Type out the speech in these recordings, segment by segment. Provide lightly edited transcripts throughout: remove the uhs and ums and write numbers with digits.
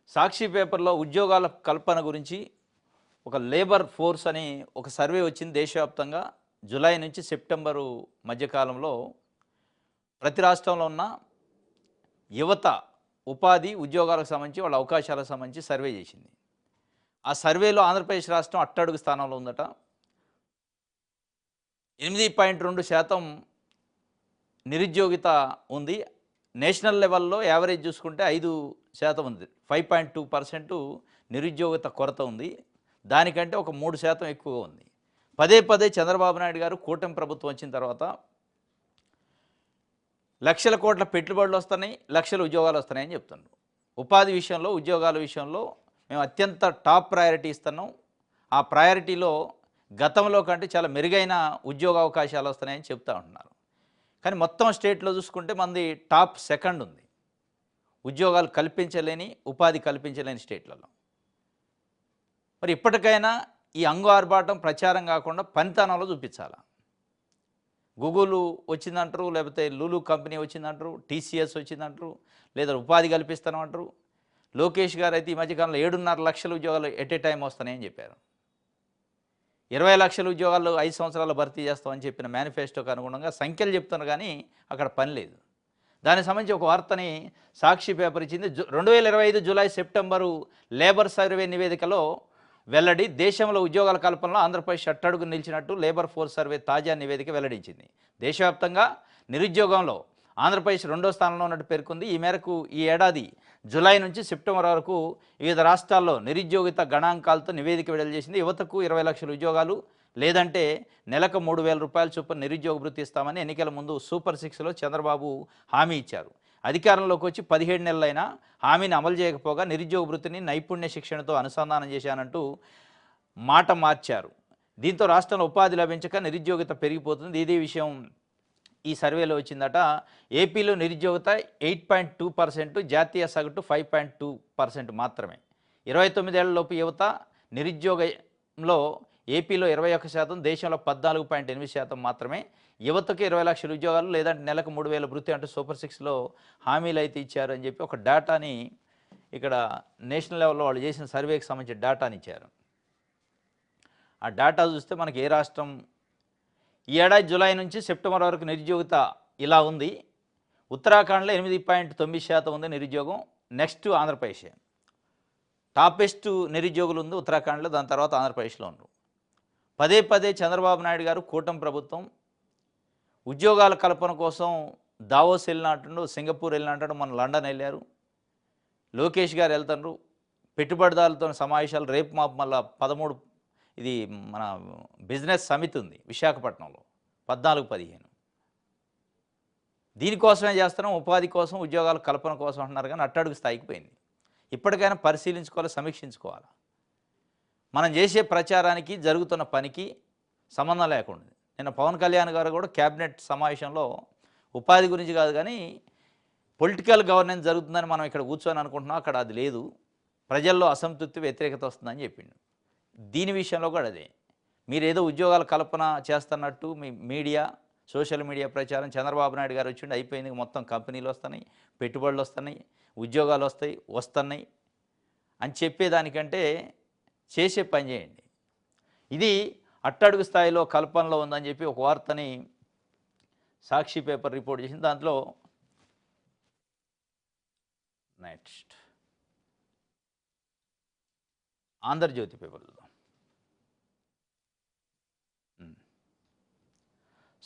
సాక్షి పేపర్లో ఉద్యోగాల కల్పన గురించి ఒక లేబర్ ఫోర్స్ అని ఒక సర్వే వచ్చింది దేశవ్యాప్తంగా. జూలై నుంచి సెప్టెంబరు మధ్యకాలంలో ప్రతి రాష్ట్రంలో ఉన్న యువత ఉపాధి ఉద్యోగాలకు సంబంధించి వాళ్ళ అవకాశాలకు సంబంధించి సర్వే చేసింది. ఆ సర్వేలో ఆంధ్రప్రదేశ్ రాష్ట్రం అట్టడుగు స్థానంలో ఉందట. 8.2% నిరుద్యోగిత ఉంది. నేషనల్ లెవెల్లో యావరేజ్ చూసుకుంటే 5% ఉంది. 5.2% నిరుద్యోగిత కొరత ఉంది. దానికంటే ఒక 3% ఎక్కువగా ఉంది. పదే పదే చంద్రబాబు నాయుడు గారు కూటమి ప్రభుత్వం వచ్చిన తర్వాత లక్షల కోట్ల పెట్టుబడులు వస్తున్నాయి, లక్షల ఉద్యోగాలు వస్తున్నాయని చెప్తున్నారు. ఉపాధి విషయంలో, ఉద్యోగాల విషయంలో మేము అత్యంత టాప్ ప్రయారిటీ ఇస్తున్నాం. ఆ ప్రయారిటీలో గతంలో కంటే చాలా మెరుగైన ఉద్యోగ అవకాశాలు వస్తున్నాయని చెప్తా ఉంటున్నారు. కానీ మొత్తం స్టేట్లో చూసుకుంటే మనది టాప్ సెకండ్ ఉంది ఉద్యోగాలు కల్పించలేని, ఉపాధి కల్పించలేని స్టేట్లలో. మరి ఇప్పటికైనా ఈ అంగు ఆర్భాటం ప్రచారం కాకుండా పనితనంలో చూపించాలా. గూగుల్ వచ్చిందంటారు, లేకపోతే లూలు కంపెనీ వచ్చిందంటారు, టీసీఎస్ వచ్చిందంటారు, లేదా ఉపాధి కల్పిస్తామంటారు. లోకేష్ గారు అయితే ఈ మధ్యకాలంలో 7.5 లక్షల ఉద్యోగాలు ఎట్ ఏ టైం వస్తున్నాయని చెప్పారు. 20 లక్షల ఉద్యోగాలు 5 సంవత్సరాలు భర్తీ చేస్తామని చెప్పిన మేనిఫెస్టోకి అనుగుణంగా సంఖ్యలు చెప్తున్నారు, కానీ అక్కడ పని లేదు. దానికి సంబంధించి ఒక వార్తని సాక్షి పేపర్ ఇచ్చింది. 2025 జూలై సెప్టెంబరు లేబర్ సర్వే నివేదికలో వెల్లడి. దేశంలో ఉద్యోగాల కల్పనలో ఆంధ్రప్రదేశ్ అట్టడుగు నిలిచినట్టు లేబర్ ఫోర్స్ సర్వే తాజా నివేదిక వెల్లడించింది. దేశవ్యాప్తంగా నిరుద్యోగంలో ఆంధ్రప్రదేశ్ 2వ స్థానంలో ఉన్నట్టు పేర్కొంది. ఈ మేరకు ఈ ఏడాది జూలై నుంచి సెప్టెంబర్ వరకు వివిధ రాష్ట్రాల్లో నిరుద్యోగిత గణాంకాలతో నివేదిక విడుదల చేసింది. యువతకు 20 లక్షల ఉద్యోగాలు లేదంటే నెలకు 3,000 రూపాయల చొప్పున నిరుద్యోగ భృతి ఇస్తామని ఎన్నికల ముందు సూపర్ 6లో చంద్రబాబు హామీ ఇచ్చారు. అధికారంలోకి వచ్చి 17 నెలలైనా హామీని అమలు చేయకపోగా నిరుద్యోగ భృతిని నైపుణ్య శిక్షణతో అనుసంధానం చేశానంటూ మాట మార్చారు. దీంతో రాష్ట్రంలో ఉపాధి లభించక నిరుద్యోగిత పెరిగిపోతుంది. ఇదే విషయం ఈ సర్వేలో వచ్చిందట. ఏపీలో నిరుద్యోగిత 8.2%, జాతీయ సగటు 5.2% మాత్రమే. 29 ఏళ్లలోపు యువత నిరుద్యోగంలో ఏపీలో 21%, దేశంలో 14.8% మాత్రమే. యువతకు 20 లక్షల ఉద్యోగాలు లేదంటే నెలకు 3,000 భృతి అంటూ సూపర్ 6లో హామీలు అయితే ఇచ్చారని చెప్పి ఒక డేటాని ఇక్కడ నేషనల్ లెవెల్లో వాళ్ళు చేసిన సర్వేకి సంబంధించిన డేటాని ఇచ్చారు. ఆ డేటా చూస్తే మనకి ఏ రాష్ట్రం ఈ ఏడాది జూలై నుంచి సెప్టెంబర్ వరకు నిరుద్యోగిత ఇలా ఉంది. ఉత్తరాఖండ్లో 8.9% ఉంది నిరుద్యోగం. నెక్స్ట్ ఆంధ్రప్రదేశ్. టాపెస్ట్ నిరుద్యోగులు ఉంది ఉత్తరాఖండ్లో, దాని తర్వాత ఆంధ్రప్రదేశ్లో ఉన్నారు. పదే పదే చంద్రబాబు నాయుడు గారు కూటమి ప్రభుత్వం ఉద్యోగాల కల్పన కోసం దావోస్ వెళ్ళినట్టు, సింగపూర్ వెళ్ళినట్టు, మన లండన్ వెళ్ళారు. లోకేష్ గారు వెళ్తున్నారు. పెట్టుబడిదారులతో సమావేశాలు రేపు మాపు మళ్ళా 13 ఇది మన బిజినెస్ సమితి ఉంది విశాఖపట్నంలో 14-15. దీనికోసమే చేస్తున్నాం, ఉపాధి కోసం, ఉద్యోగాల కల్పన కోసం అంటున్నారు, కానీ అట్టడుగు స్థాయికి పోయింది. ఇప్పటికైనా పరిశీలించుకోవాలి, సమీక్షించుకోవాలి. మనం చేసే ప్రచారానికి జరుగుతున్న పనికి సంబంధం లేకుండా. నిన్న పవన్ కళ్యాణ్ గారు కూడా క్యాబినెట్ సమావేశంలో ఉపాధి గురించి కాదు కానీ పొలిటికల్ గవర్నెన్స్ జరుగుతుందని మనం ఇక్కడ కూర్చొని అనుకుంటున్నాం, అక్కడ అది లేదు. ప్రజల్లో అసంతృప్తి, వ్యతిరేకత వస్తుందని చెప్పిండు. దీని విషయంలో కూడా అదే. మీరు ఏదో ఉద్యోగాల కల్పన చేస్తున్నట్టు మీ మీడియా, సోషల్ మీడియా ప్రచారం, చంద్రబాబు నాయుడు గారు వచ్చిండి అయిపోయింది, మొత్తం కంపెనీలు వస్తున్నాయి, పెట్టుబడులు వస్తున్నాయి, ఉద్యోగాలు వస్తున్నాయి అని చెప్పేదానికంటే చేసే పని చేయండి. ఇది అట్టడుగు స్థాయిలో కల్పనలో ఉందని చెప్పి ఒక వార్తని సాక్షి పేపర్ రిపోర్ట్ చేసింది. దాంట్లో నెక్స్ట్ ఆంధ్రజ్యోతి పేపర్లో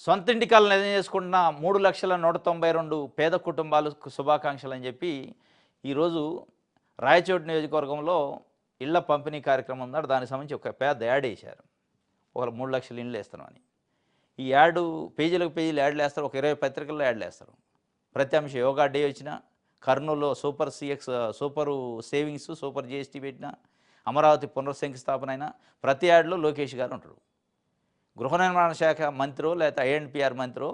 సొంతింటి కళ నిజం చేసుకుంటున్న 3,192 పేద కుటుంబాలకు శుభాకాంక్షలు అని చెప్పి ఈరోజు రాయచోటి నియోజకవర్గంలో ఇళ్ల పంపిణీ కార్యక్రమం ఉన్నాడు. దానికి సంబంధించి ఒక పెద్ద యాడ్ వేశారు. ఒక 3 లక్షల ఇండ్లు వేస్తున్నామని. ఈ యాడ్ పేజీలకు పేజీలు యాడ్లు వేస్తారు, ఒక 20 పత్రికల్లో యాడ్లు వేస్తారు. ప్రతి అంశం యోగా డే వచ్చిన, కర్నూలులో super CX super savings, super GST పెట్టిన, అమరావతి పునర్శంకుస్థాపన అయినా ప్రతి యాడ్లో లోకేష్ గారు ఉంటాడు. గృహ నిర్మాణ శాఖ మంత్రో లేకపోతే ఐఎన్పిఆర్ మంత్రో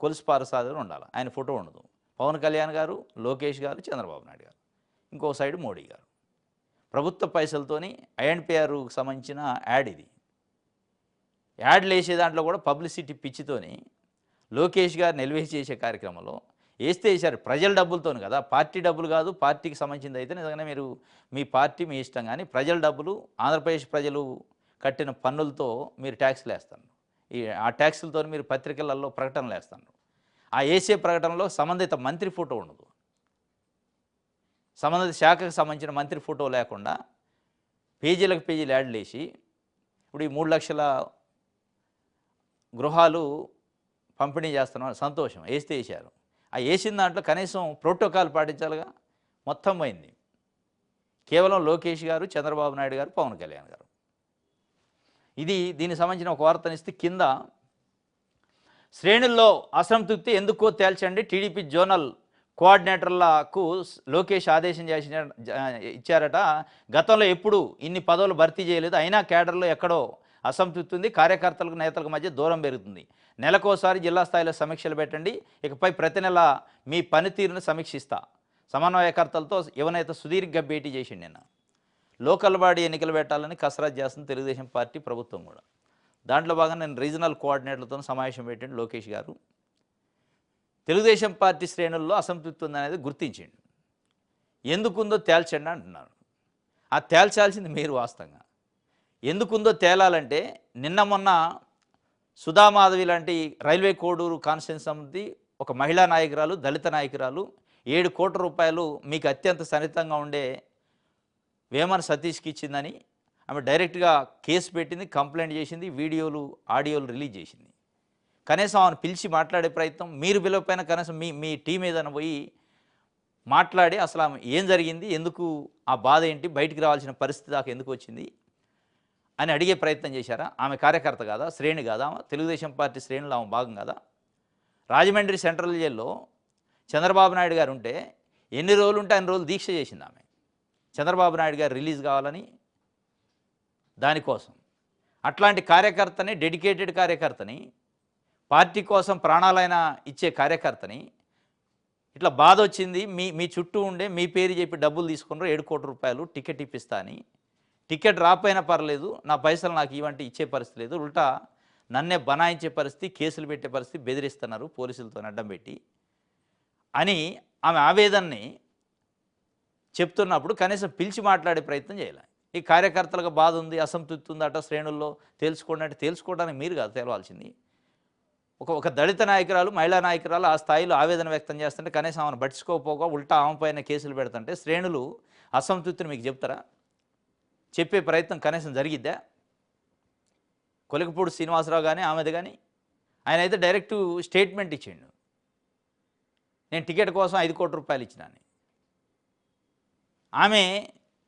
కొలుసు పారసాదరు ఉండాలి, ఆయన ఫోటో ఉండదు. పవన్ కళ్యాణ్ గారు, లోకేష్ గారు, చంద్రబాబు నాయుడు గారు, ఇంకో సైడ్ మోడీ గారు. ప్రభుత్వ పైసలతోని ఐఎన్పిఆర్కు సంబంధించిన యాడ్ ఇది. యాడ్లు వేసే దాంట్లో కూడా పబ్లిసిటీ పిచ్చితోని లోకేష్ గారు నిల్వేసి చేసే కార్యక్రమంలో వేస్తే వేశారు ప్రజల డబ్బులతోని కదా, పార్టీ డబ్బులు కాదు, పార్టీకి సంబంధించింది అయితే నిజంగానే మీరు మీ పార్టీ మీ ఇష్టం, కానీ ప్రజల డబ్బులు ఆంధ్రప్రదేశ్ ప్రజలు కట్టిన పన్నులతో మీరు ట్యాక్స్లు వేస్తారు. ఆ ట్యాక్సులతో మీరు పత్రికలలో ప్రకటనలు వేస్తారు. ఆ వేసే ప్రకటనలో సంబంధిత మంత్రి ఫోటో ఉండదు, సంబంధిత శాఖకు సంబంధించిన మంత్రి ఫోటో లేకుండా పేజీలకు పేజీలు యాడ్లు వేసి ఇప్పుడు ఈ 3 లక్షల గృహాలు పంపిణీ చేస్తున్నాం సంతోషం, వేస్తే వేశారు. ఆ వేసిన దాంట్లో కనీసం ప్రోటోకాల్ పాటించాలిగా, మొత్తం పోయింది. కేవలం లోకేష్ గారు, చంద్రబాబు నాయుడు గారు, పవన్ కళ్యాణ్ గారు. దీనికి సంబంధించిన ఒక వార్తనిస్తే కింద శ్రేణుల్లో అసంతృప్తి ఎందుకో తేల్చండి, టీడీపీ జోనల్ కోఆర్డినేటర్లకు లోకేష్ ఆదేశం ఇచ్చారట. గతంలో ఎప్పుడు ఇన్ని పదవులు భర్తీ చేయలేదు, అయినా కేడర్లో ఎక్కడో అసంతృప్తి ఉంది, కార్యకర్తలకు నేతలకు మధ్య దూరం పెరుగుతుంది. నెలకోసారి జిల్లా స్థాయిలో సమీక్షలు పెట్టండి, ఇకపై ప్రతి నెల మీ పనితీరును సమీక్షిస్తా. సమన్వయకర్తలతో యువనేత సుదీర్ఘ భేటీ చేసిండి. నిన్న లోకల్ బాడీ ఎన్నికలు పెట్టాలని కసరత్తు చేస్తుంది తెలుగుదేశం పార్టీ ప్రభుత్వం కూడా. దాంట్లో భాగంగా నేను రీజనల్ కోఆర్డినేటర్లతో సమావేశం పెట్టండి లోకేష్ గారు. తెలుగుదేశం పార్టీ శ్రేణుల్లో అసంతృప్తి ఉందనేది గుర్తించండి, ఎందుకుందో తేల్చండి అంటున్నారు. ఆ తేల్చాల్సింది మీరు వాస్తవంగా. ఎందుకుందో తేలాలంటే నిన్న మొన్న సుధామాధవి లాంటి రైల్వే కోడూరు కాన్స్టిట్యున్సీ ఒక మహిళా నాయకురాలు, దళిత నాయకురాలు 7 కోట్ల రూపాయలు మీకు అత్యంత సన్నిహితంగా ఉండే వేమన సతీష్కి ఇచ్చిందని ఆమె డైరెక్ట్గా కేసు పెట్టింది, కంప్లైంట్ చేసింది, వీడియోలు ఆడియోలు రిలీజ్ చేసింది. కనీసం ఆమెను పిలిచి మాట్లాడే ప్రయత్నం మీరు పిలవకపోయినా కనీసం మీ టీం ఏదైనా పోయి మాట్లాడి అసలు ఆమె ఏం జరిగింది, ఎందుకు ఆ బాధ ఏంటి, బయటికి రావాల్సిన పరిస్థితి దాకా ఎందుకు వచ్చింది అని అడిగే ప్రయత్నం చేశారా? ఆమె కార్యకర్త కాదా, శ్రేణి కాదా, తెలుగుదేశం పార్టీ శ్రేణులు ఆమె భాగం కాదా? రాజమండ్రి సెంట్రల్ జైల్లో చంద్రబాబు నాయుడు గారు ఉంటే ఎన్ని రోజులు ఉంటే అన్ని రోజులు దీక్ష చేసింది ఆమె, చంద్రబాబు నాయుడు గారు రిలీజ్ కావాలని. దానికోసం అట్లాంటి కార్యకర్తని, డెడికేటెడ్ కార్యకర్తని, పార్టీ కోసం ప్రాణాలైనా ఇచ్చే కార్యకర్తని ఇట్లా బాధ వచ్చింది, మీ చుట్టూ ఉండే మీ పేరు చెప్పి డబ్బులు తీసుకున్నారు 7 కోట్ల రూపాయలు టికెట్ ఇప్పిస్తా అని. టికెట్ రాపోయినా పర్లేదు, నా పైసలు నాకు ఇవ్వంటే ఇచ్చే పరిస్థితి లేదు, ఉల్టా నన్నే బనాయించే పరిస్థితి, కేసులు పెట్టే పరిస్థితి, బెదిరిస్తున్నారు పోలీసులతో అడ్డం పెట్టి అని ఆమె ఆవేదనని చెప్తున్నప్పుడు కనీసం పిలిచి మాట్లాడే ప్రయత్నం చేయాలి. ఈ కార్యకర్తలకు బాధ ఉంది, అసంతృప్తి ఉంది అట శ్రేణుల్లో, తెలుసుకోండి అంటే తెలుసుకోవడానికి మీరు కాదు తెలవాల్సింది. ఒక దళిత నాయకురాలు, మహిళా నాయకురాలు ఆ స్థాయిలో ఆవేదన వ్యక్తం చేస్తుంటే కనీసం ఆమెను పట్టించుకోకపోగా ఉల్టా ఆమె పైన కేసులు పెడుతుంటే శ్రేణులు అసంతృప్తిని మీకు చెప్తారా? చెప్పే ప్రయత్నం కనీసం జరిగిద్దా? కొలికపూడి శ్రీనివాసరావు కానీ ఆమెది కానీ ఆయన అయితే డైరెక్ట్ స్టేట్మెంట్ ఇచ్చిండు, నేను టికెట్ కోసం 5 కోట్ల రూపాయలు ఇచ్చినాను. ఆమె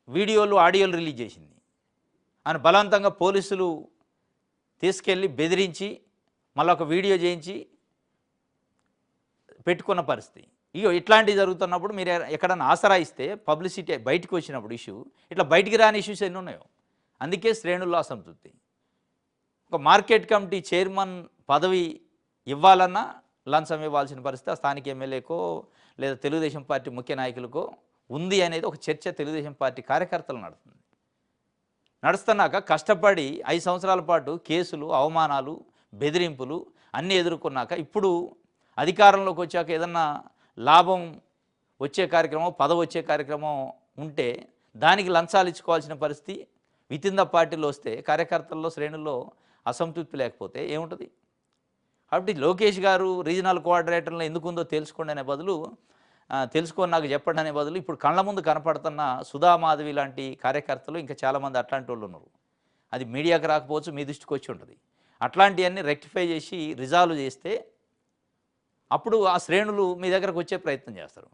వీడియోలు ఆడియోలు రిలీజ్ చేసింది. ఆయన బలవంతంగా పోలీసులు తీసుకెళ్ళి బెదిరించి మళ్ళీ ఒక వీడియో చేయించి పెట్టుకున్న పరిస్థితి. ఇట్లాంటివి జరుగుతున్నప్పుడు మీరు ఎక్కడన్నా ఆసరా ఇస్తే పబ్లిసిటీ బయటకు వచ్చినప్పుడు ఇష్యూ, ఇట్లా బయటికి రాని ఇష్యూస్ ఎన్ని ఉన్నాయో. అందుకే శ్రేణుల్లో అసంతృప్తి. ఒక మార్కెట్ కమిటీ చైర్మన్ పదవి ఇవ్వాలన్నా లంచం ఇవ్వాల్సిన పరిస్థితి ఆ స్థానిక ఎమ్మెల్యేకో లేదా తెలుగుదేశం పార్టీ ముఖ్య నాయకులకో ఉంది అనేది ఒక చర్చ తెలుగుదేశం పార్టీ కార్యకర్తలు నడుస్తున్నాక కష్టపడి 5 సంవత్సరాల పాటు కేసులు, అవమానాలు, బెదిరింపులు అన్నీ ఎదుర్కొన్నాక ఇప్పుడు అధికారంలోకి వచ్చాక ఏదన్నా లాభం వచ్చే కార్యక్రమం, పదవి వచ్చే కార్యక్రమం ఉంటే దానికి లంచాలు ఇచ్చుకోవాల్సిన పరిస్థితి వితిన్ ద పార్టీలో వస్తే కార్యకర్తల్లో శ్రేణుల్లో అసంతృప్తి లేకపోతే ఏముంటుంది? కాబట్టి లోకేష్ గారు రీజనల్ కోఆర్డినేటర్లో ఎందుకుందో తెలుసుకోండి అనే బదులు, తెలుసుకొని నాకు చెప్పండి అనే బదులు ఇప్పుడు కళ్ళ ముందు కనపడుతున్న సుధామాధవి లాంటి కార్యకర్తలు ఇంకా చాలామంది అట్లాంటి వాళ్ళు ఉన్నారు. అది మీడియాకి రాకపోవచ్చు, మీ దృష్టికి వచ్చి ఉంటుంది. అట్లాంటివన్నీ రెక్టిఫై చేసి రిజాల్వ్ చేస్తే అప్పుడు ఆ శ్రేణులు మీ దగ్గరకు వచ్చే ప్రయత్నం చేస్తారు.